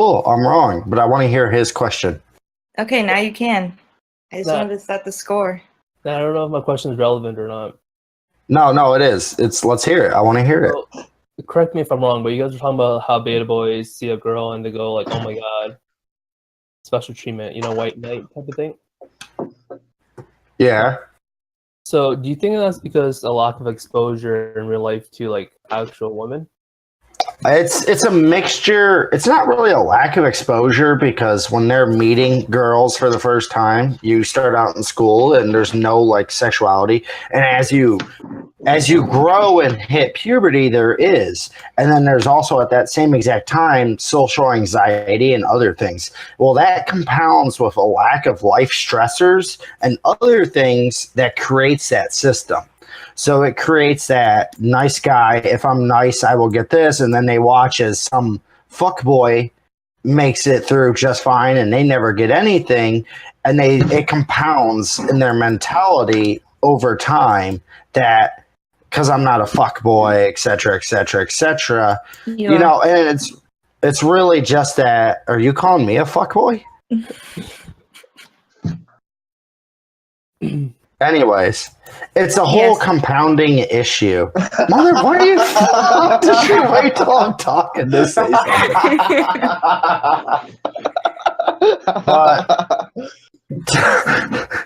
cool. I'm wrong, but I want to hear his question. Okay, now you can. I just wanted to set the score. I don't know if my question is relevant or not. No, it is. Let's hear it. I want to hear it. Correct me if I'm wrong, but you guys were talking about how beta boys see a girl and they go like, "Oh my god, special treatment," white knight type of thing. Yeah. So, do you think that's because a lack of exposure in real life to like actual women? It's a mixture. It's not really a lack of exposure because when they're meeting girls for the first time, you start out in school and there's no like sexuality, and as you grow and hit puberty, there is, and then there's also at that same exact time social anxiety and other things. Well, that compounds with a lack of life stressors and other things that creates that system. So it creates that nice guy. If I'm nice, I will get this. And then they watch as some fuckboy makes it through just fine and they never get anything. And it compounds in their mentality over time that because I'm not a fuckboy, et cetera, et cetera, et cetera. Yeah. And it's really just that. Are you calling me a fuckboy? Anyways, it's a whole compounding issue. Mother, why do you just wait till I'm talking to say something? But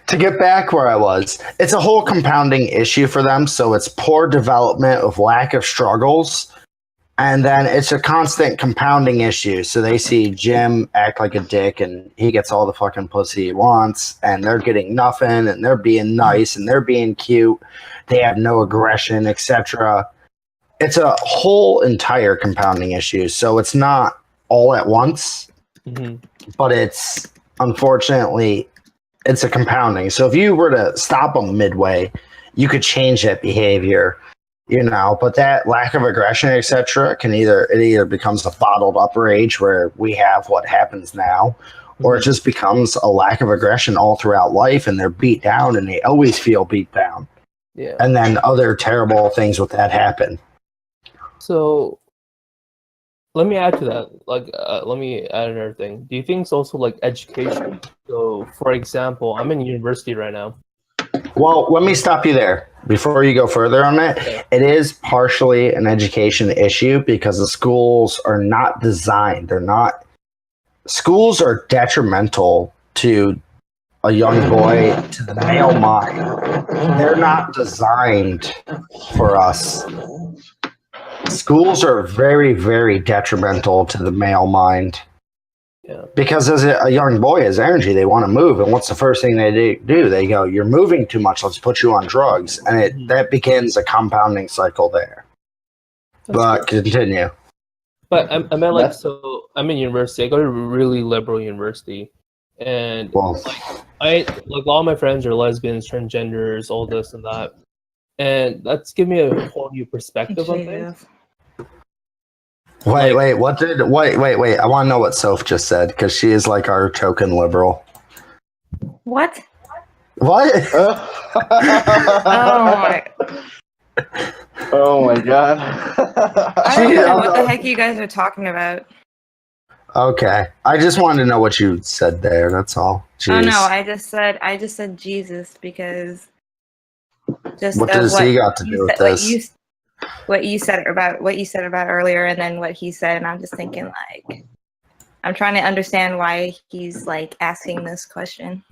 to get back where I was, it's a whole compounding issue for them. So it's poor development of lack of struggles. And then it's a constant compounding issue. So they see Jim act like a dick and he gets all the fucking pussy he wants and they're getting nothing and they're being nice and they're being cute. They have no aggression, etc. It's a whole entire compounding issue. So it's not all at once, but it's unfortunately, it's a compounding. So if you were to stop them midway, you could change that behavior. But that lack of aggression, etc., it either becomes a bottled up rage where we have what happens now, or it just becomes a lack of aggression all throughout life, and they're beat down, and they always feel beat down. Yeah. And then other terrible things with that happen. So, let me add to that. Let me add another thing. Do you think it's also like education? So, for example, I'm in university right now. Well, let me stop you there before you go further on that. Okay. It is partially an education issue because the schools are not designed. Schools are detrimental to a young boy, to the male mind. They're not designed for us. Schools are very, very detrimental to the male mind. Yeah. Because as a young boy has energy, they want to move, and what's the first thing they do? They go, "You're moving too much. Let's put you on drugs," and that begins a compounding cycle there. But continue. But I meant so I'm in university. I go to a really liberal university, and all my friends are lesbians, transgenders, all this and that, and that's given me a whole new perspective on things. Wait! I want to know what Soph just said because she is like our token liberal. What? What? Oh my god! I don't know what the heck you guys are talking about. Okay, I just wanted to know what you said there. That's all. Jeez. Oh no, I just said Jesus because just what does he got to do with this? What you said about earlier, and then what he said, and I'm just thinking like, I'm trying to understand why he's like asking this question.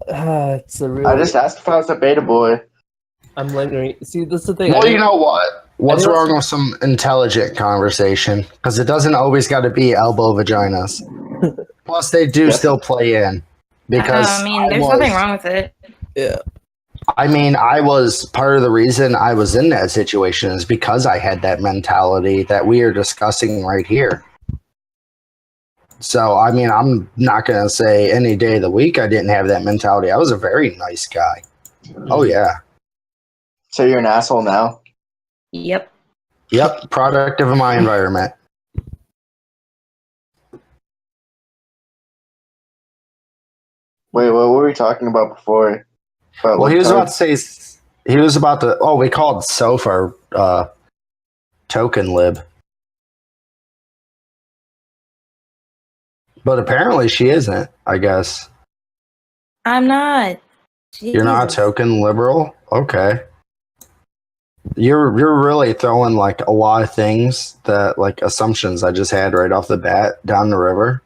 It's a really... I just asked if I was a beta boy. I'm lingering. See, this is the thing. Well, you know what? What's wrong with some intelligent conversation? Because it doesn't always got to be elbow vaginas. Plus, they do still play in. Because there's nothing wrong with it. Yeah. I was part of the reason I was in that situation is because I had that mentality that we are discussing right here. So, I'm not going to say any day of the week I didn't have that mentality. I was a very nice guy. Oh, yeah. So you're an asshole now? Yep. Product of my environment. Wait, what were we talking about before? Well, he was about to say, we called Soph our token lib. But apparently she isn't, I guess. I'm not. You're not a Jesus. token liberal? Okay. You're really throwing like a lot of things that like assumptions I just had right off the bat down the river.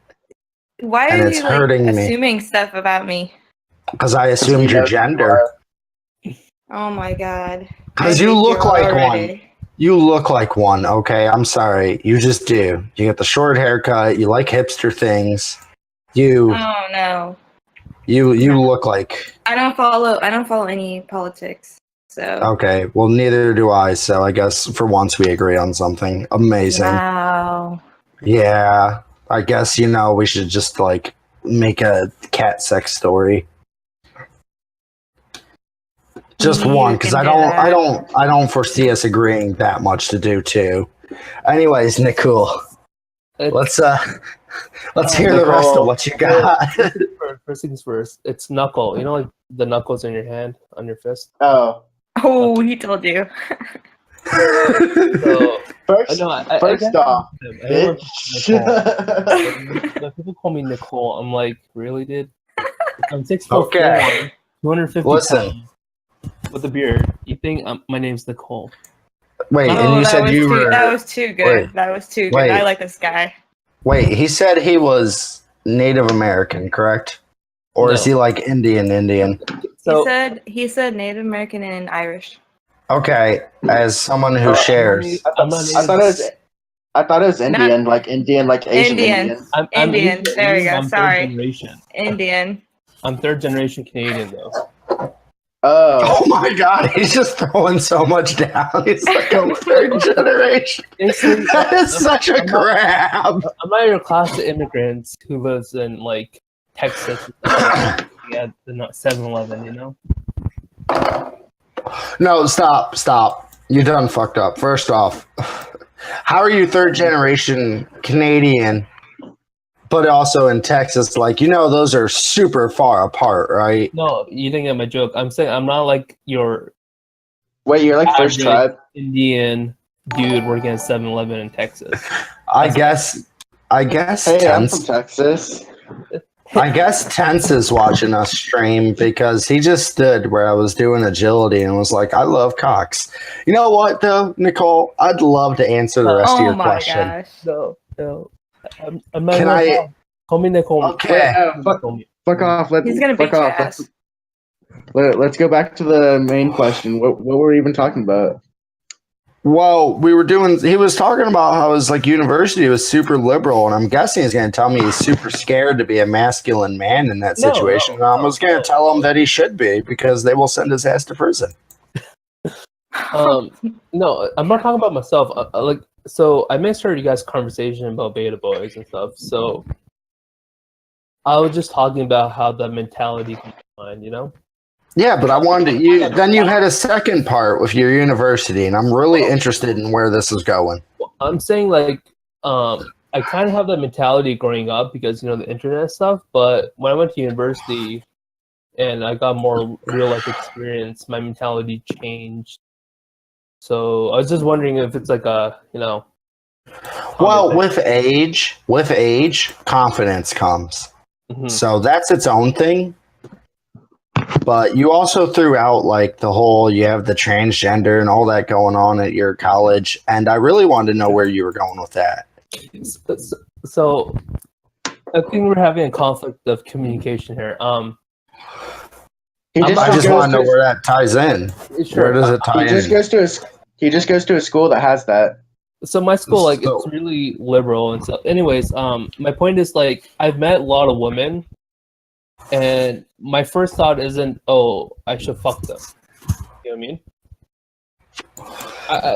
Why And are it's you like hurting me. assuming stuff about me? Because I assumed your gender. Oh my god. Because I you hate look like one. already. You look like one, okay? I'm sorry. You just do. You get the short haircut, you like hipster things. You Oh no. you look like I don't follow any politics. So okay, well neither do I, so I guess for once we agree on something. Amazing. wow. Yeah. I guess we should just like make a cat sex story. Just You one, because can I do don't that. foresee us agreeing that much to do too. Anyways, Nicole, let's hear the rest of what you got. First things first. It's knuckle. You know, like the knuckles in your hand, on your fist. Oh, Oh, he told you. So first off, Nicole. bitch. When people call me Nicole, I'm like, really, dude? I'm 6'4", Okay. 250 Listen. pounds, with a beard. You think my name's Nicole? Wait, and Oh, you said you were. that was too good. Wait. That was too good. Wait. I like this guy. Wait, he said he was Native American, correct? Or is No. he like Indian? So He said Native American and Irish. Okay, as someone who shares. I'm not I thought it was Indian, like Asian Indian. Indian. I'm Indian. Asian, There you go. I'm Sorry. Third generation. Indian. I'm third generation Canadian though. Oh, Oh my god, he's just throwing so much down. He's like a third generation. Basically, That is such a I'm not- grab. I'm not your class of immigrants who lives in like Texas. Yeah, the 7-Eleven, you know. No, stop. You done fucked up. First off, how are you third generation Canadian, but also in Texas? Like, those are super far apart, right? No, you didn't get my joke. I'm saying I'm not like your wait, you're like first average tribe? Indian dude working at 7-Eleven in Texas. I guess Hey, I'm from Tense. Texas. I guess Tense is watching us stream because he just stood where I was doing agility and was like, "I love cocks." You know what, though, Nicole? I'd love to answer the rest of Oh your my question. gosh. No. I'm not Can I? call me Nicole. Okay. Fuck off. He's gonna beat fuck your off. ass. Let's go back to the main question. What were we even talking about? Well, he was talking about how his university was super liberal, and I'm guessing he's going to tell me he's super scared to be a masculine man in that situation. And I was going to tell him that he should be because they will send his ass to prison. No, I'm not talking about myself. So I misheard you guys' conversation about beta boys and stuff. So I was just talking about how the mentality can be, you know. Yeah, but I wanted then you had a second part with your university, and I'm really interested in where this is going. I'm saying like I kind of have that mentality growing up because the internet stuff. But when I went to university and I got more real life experience, my mentality changed. So I was just wondering if it's like a Well, with age, confidence comes. Mhm. So that's its own thing. But you also threw out like you have the transgender and all that going on at your college, and I really wanted to know where you were going with that. So I think we're having a conflict of communication here. I just want to know where that ties in. Sure. Where does it tie in? He just goes to a school that has that. So my school, it's really liberal and stuff. Anyways, my point is I've met a lot of women, and my first thought isn't, oh, I should fuck them. You know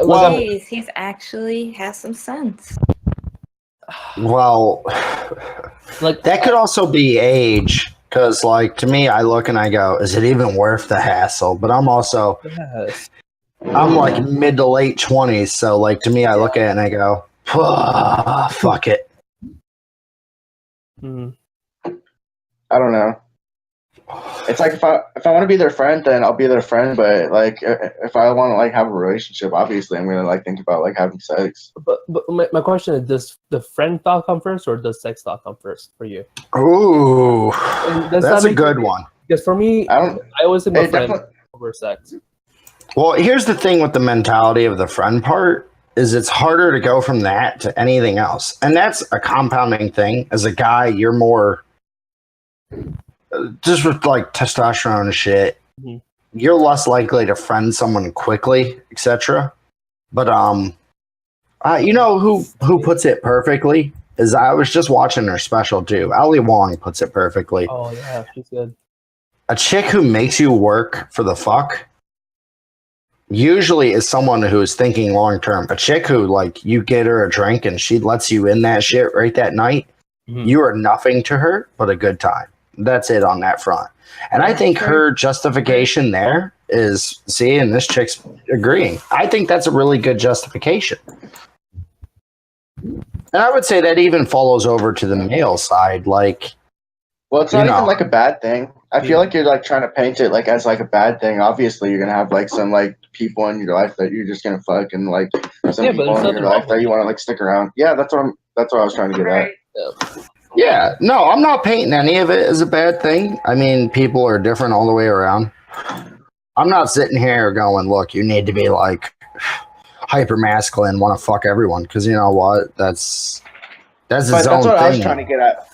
what I mean? Jeez, he's actually has some sense. Well, that could also be age. Because, to me, I look and I go, is it even worth the hassle? But I'm also, I'm mid to late 20s. So, to me, I look at it and I go, fuck it. Mm-hmm. I don't know. It's like if I want to be their friend, then I'll be their friend. But like if I want to like have a relationship, obviously I'm gonna like think about like having sex. But my question is: does the friend thought come first, or does sex thought come first for you? Ooh, that's a good one. Because for me, I always think of friend over sex. Well, here's the thing with the mentality of the friend part is it's harder to go from that to anything else. And that's a compounding thing. As a guy, you're more just with like testosterone and shit. Mm-hmm. You're less likely to friend someone quickly, etc. But you know who puts it perfectly is I was just watching her special too. Ali Wong puts it perfectly. Oh yeah, she's good. A chick who makes you work for the fuck usually is someone who is thinking long term. A chick who like you get her a drink and she lets you in that shit right that night. Mm-hmm. You are nothing to her but a good time. That's it on that front. And I think her justification there is, see, and this chick's agreeing. I think that's a really good justification. And I would say that even follows over to the male side. Like, well, it's not even like a bad thing. I feel like you're like trying to paint it like as like a bad thing. Obviously, you're gonna have like some like people in your life that you're just gonna fuck, and like some people in your life that you want to like stick around. Yeah, that's what I was trying to get at. Yeah, no, I'm not painting any of it as a bad thing. I mean, people are different all the way around. I'm not sitting here going, look, you need to be like hyper masculine, want to fuck everyone, because you know what? That's his own thing. That's what I was trying to get at.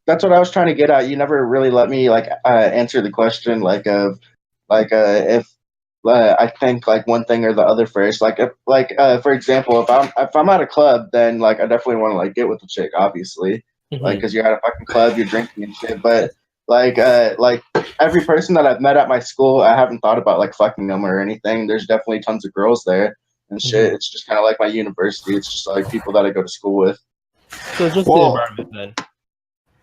That's what I was trying to get at. You never really let me like answer the question if I think like one thing or the other first. Like if for example, if I'm at a club, then like I definitely want to like get with the chick, obviously. Mm-hmm. Like, because you're at a fucking club, you're drinking and shit. But like every person that I've met at my school, I haven't thought about like fucking them or anything. There's definitely tons of girls there and shit. Mm-hmm. It's just kind of like my university. It's just like people that I go to school with. So it's just the environment then.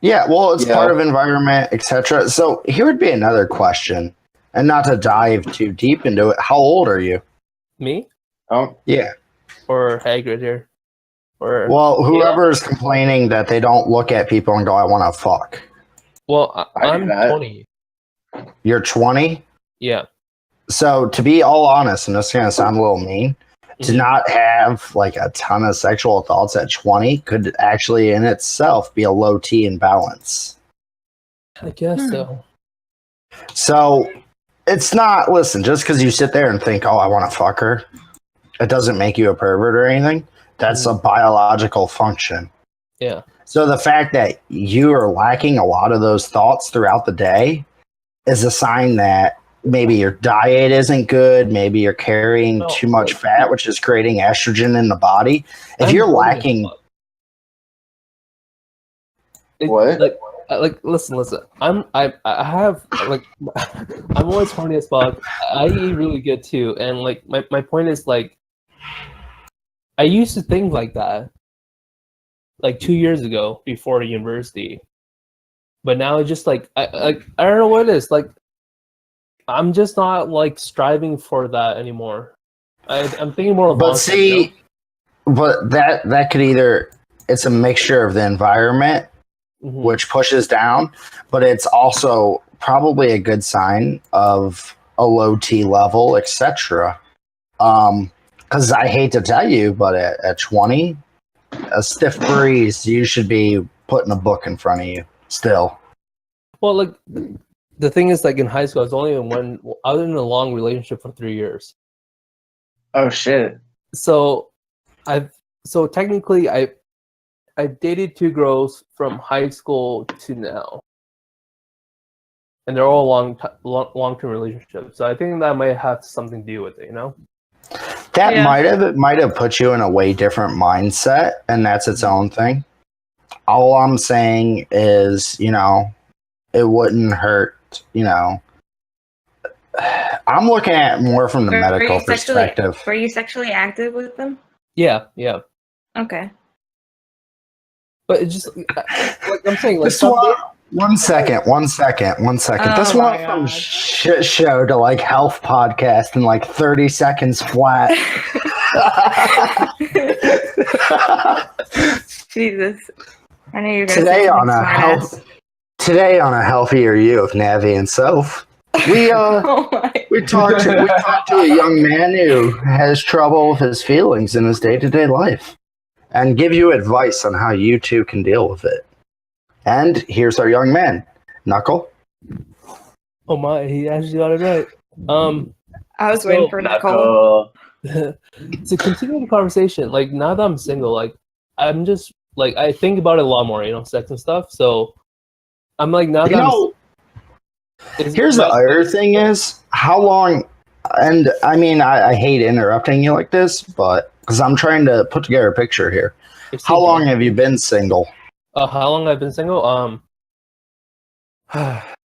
Yeah, well, it's part of environment, etc. So here would be another question, and not to dive too deep into it. How old are you? Me? Oh, yeah. Or Hagrid here. Or whoever is complaining that they don't look at people and go, I want to fuck. Well, I'm 20. You're 20? Yeah. So to be all honest, and this is going to sound a little mean, to not have like a ton of sexual thoughts at 20 could actually in itself be a low T imbalance. I guess so. So it's not, listen, just because you sit there and think, oh, I want to fuck her, it doesn't make you a pervert or anything. That's a biological function. Yeah. So the fact that you are lacking a lot of those thoughts throughout the day is a sign that maybe your diet isn't good. Maybe you're carrying too much fat, which is creating estrogen in the body. If you're lacking... What? Like, listen. I'm always horny as fuck. I eat really good too. And like, my point is like, I used to think like that, like 2 years ago before university, but now it's just like I don't know what it is. Like I'm just not like striving for that anymore. I'm thinking more about. But see, but that could either it's a mixture of the environment, which pushes down, but it's also probably a good sign of a low T level, etc. Because I hate to tell you, but at 20, a stiff breeze, you should be putting a book in front of you still. Well, like, the thing is, like, in high school, I was in a long relationship for 3 years. Oh, shit. So technically, I've dated 2 girls from high school to now. And they're all long-term relationships. So I think that might have something to do with it, you know? That might have put you in a way different mindset, and that's its own thing. All I'm saying is, you know, it wouldn't hurt, you know. I'm looking at it more from the medical perspective. Were you sexually active with them? Yeah. Okay. But it's just, like I'm saying, like, One second. Oh, This went from shit show to like health podcast in like 30 seconds flat. Jesus. I knew you were going to Today say on a health Today on A Healthier You of Navi and Self, we talked to a young man who has trouble with his feelings in his day-to-day life and give you advice on how you too can deal with it. And here's our young man, Knuckle. Oh my, he actually got it right. I was waiting for Knuckle. To continue the conversation, like now that I'm single, like I'm just like I think about it a lot more, you know, sex and stuff. So I'm like now that here's the other thing is how long, and I mean I hate interrupting you like this, but because I'm trying to put together a picture here. How long have you been single? How long I've been single?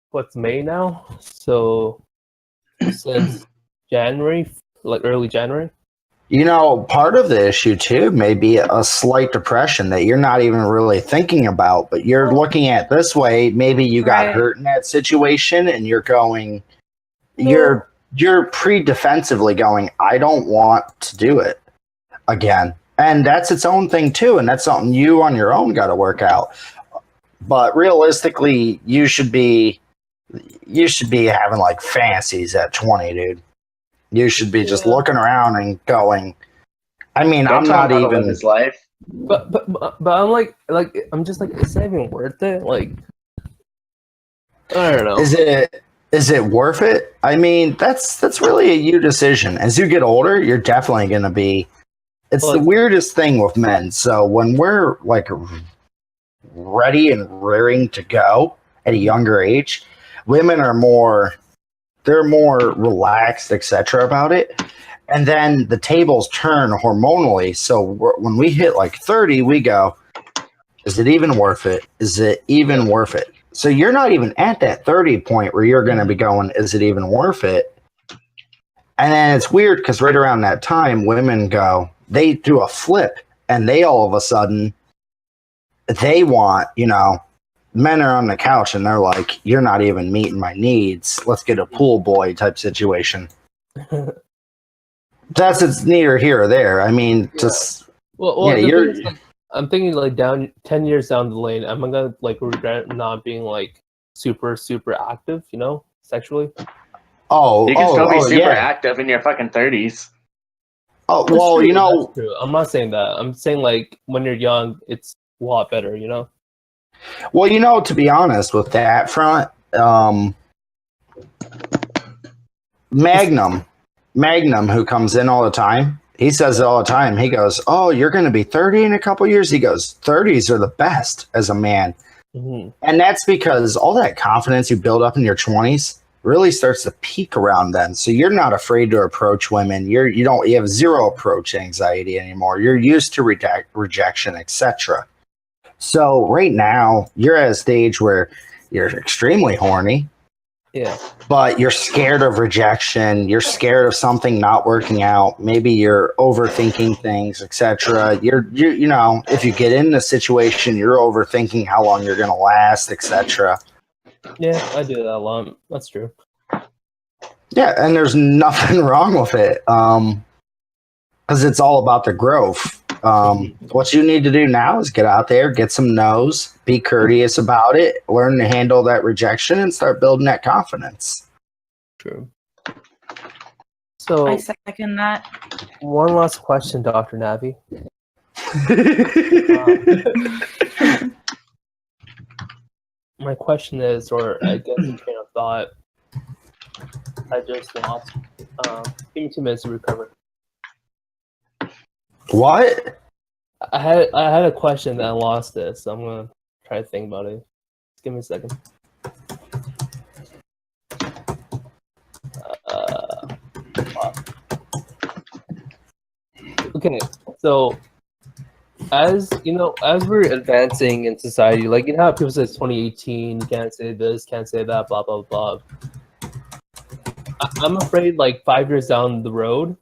What's May now? So since January, like early January. You know, part of the issue too may be a slight depression that you're not even really thinking about, but you're looking at this way. Maybe you got hurt in that situation, and you're going, you're pre-defensively going, I don't want to do it again, and that's its own thing too, and that's something you on your own got to work out. But realistically, you should be having like fantasies at 20, dude. You should be just looking around and going. I mean, I'm not even his life. But I'm like I'm just like, is that even worth it? Like, I don't know. Is it worth it? I mean, that's really a you decision. As you get older, you're definitely going to be. It's the weirdest thing with men. So when we're like ready and rearing to go at a younger age, women are more. They're more relaxed, etc. about it. And then the tables turn hormonally. So when we hit like 30, we go, is it even worth it? Is it even worth it? So you're not even at that 30 point where you're going to be going, is it even worth it? And then it's weird because right around that time, women go, they do a flip and they all of a sudden, they want, you know, men are on the couch and they're like, you're not even meeting my needs. Let's get a pool boy type situation. It's neither here or there. I mean, just I'm thinking like down 10 years down the lane, I'm gonna like regret not being like super active, you know, sexually. Oh, you can still be super active in your fucking 30s. Oh well, true, you know, I'm not saying that. I'm saying like when you're young, it's a lot better, you know. Well, you know, to be honest, with that front, Magnum, who comes in all the time, he says it all the time. He goes, oh, you're going to be 30 in a couple years? He goes, 30s are the best as a man. Mm-hmm. And that's because all that confidence you build up in your 20s really starts to peak around then. So you're not afraid to approach women. You have zero approach anxiety anymore. You're used to rejection, etc. So right now, you're at a stage where you're extremely horny. Yeah. But you're scared of rejection. You're scared of something not working out. Maybe you're overthinking things, etc. You know, if you get in a situation, you're overthinking how long you're going to last, etc. Yeah, I do that a lot. That's true. Yeah, and there's nothing wrong with it. Because it's all about the growth. What you need to do now is get out there, get some no's, be courteous about it, learn to handle that rejection, and start building that confidence. True. So I second that. One last question, Dr. Navi. My question is, or I guess a train of thought, I just lost. Give me 2 minutes to recover. What? I had a question that I lost it, so I'm gonna try to think about it. Just give me a second. Okay, so as you know, as we're advancing in society, like you know how people say it's 2018, you can't say this, can't say that, blah blah blah. I'm afraid like 5 years down the road,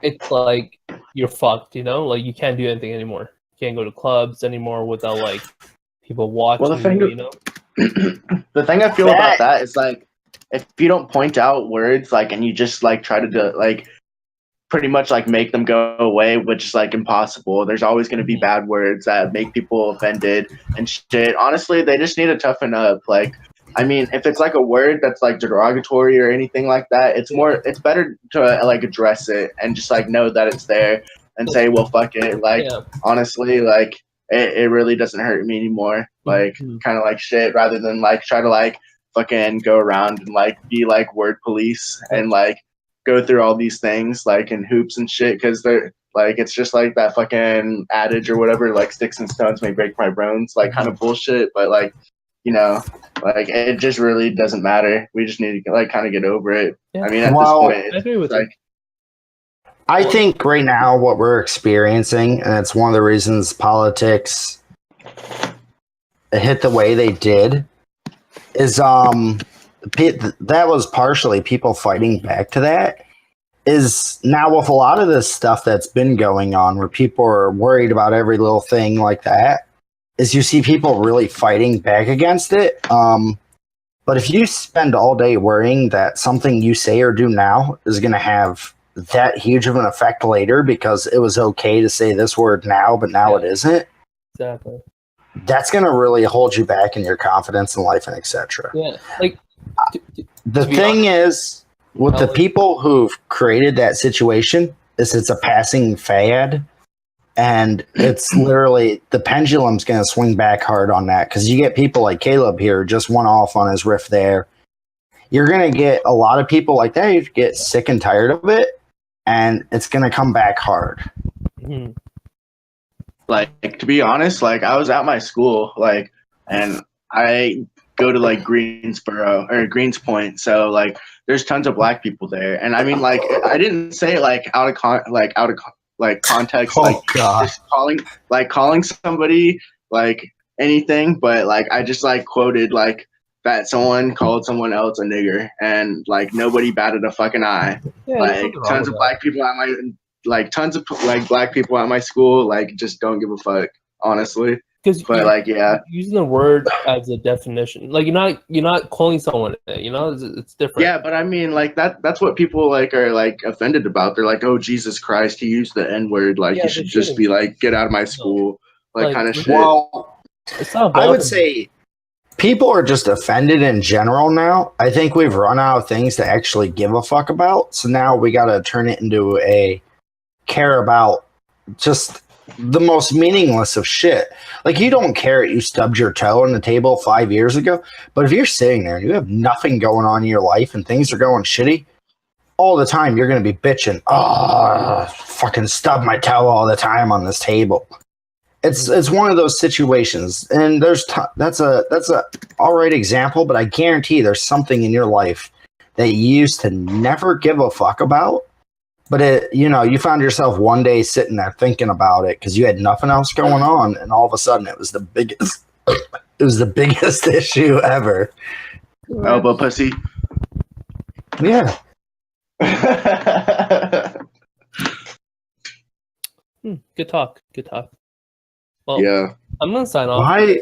it's like you're fucked, you know? Like you can't do anything anymore. You can't go to clubs anymore without like people watching you, you know? The thing I feel about that is like if you don't point out words like and you just like try to do like pretty much like make them go away, which is like impossible. There's always going to be bad words that make people offended and shit. Honestly, they just need to toughen up. Like, I mean, if it's like a word that's like derogatory or anything like that, it's better to like address it and just like know that it's there and say, well, fuck it. Like, honestly, like it really doesn't hurt me anymore. Like, kind of like shit, rather than like try to like fucking go around and like be like word police and like go through all these things like in hoops and shit, because they're like, it's just like that fucking adage or whatever, like sticks and stones may break my bones, like kind of bullshit. But like, you know, like it just really doesn't matter. We just need to like kind of get over it. I mean, at this point, I agree with like, I think right now what we're experiencing, and it's one of the reasons politics hit the way they did, is that was partially people fighting back to that. Is now with a lot of this stuff that's been going on where people are worried about every little thing like that, is you see people really fighting back against it. But if you spend all day worrying that something you say or do now is going to have that huge of an effect later because it was okay to say this word now, but now it isn't. Exactly. That's going to really hold you back in your confidence in life and etc. Yeah. Like, the thing is, with the people who've created that situation, is it's a passing fad, and it's literally the pendulum's going to swing back hard on that, because you get people like Caleb here just went off on his riff there. You're going to get a lot of people like that who get sick and tired of it, and it's going to come back hard. Mm-hmm. Like, to be honest, like I was at my school, like, and I go to like Greensboro or Greenspoint, so like there's tons of black people there, and I mean, like, I didn't say it like out of context, like just calling somebody like anything, but like I just like quoted like that someone called someone else a nigger, and like nobody batted a fucking eye. Yeah, like tons of black people at my tons of like black people at my school like just don't give a fuck, honestly. But like, yeah, using the word as a definition, like you're not calling someone it, you know, it's different. Yeah, but I mean, like that's what people like are like offended about. They're like, oh Jesus Christ, he used the N word. Like, you should just be like, get out of my school, like kind of shit. Well, it's not I would say people are just offended in general now. I think we've run out of things to actually give a fuck about, so now we got to turn it into a care about just the most meaningless of shit. Like, you don't care if you stubbed your toe on the table 5 years ago, but if you're sitting there and you have nothing going on in your life and things are going shitty, all the time you're going to be bitching, oh, fucking stub my toe all the time on this table. It's one of those situations, and that's a all right example, but I guarantee there's something in your life that you used to never give a fuck about. But you found yourself one day sitting there thinking about it because you had nothing else going on, and all of a sudden it was the biggest. It was the biggest issue ever. Elbow pussy. Yeah. Good talk. Well, yeah. I'm gonna sign off. Why?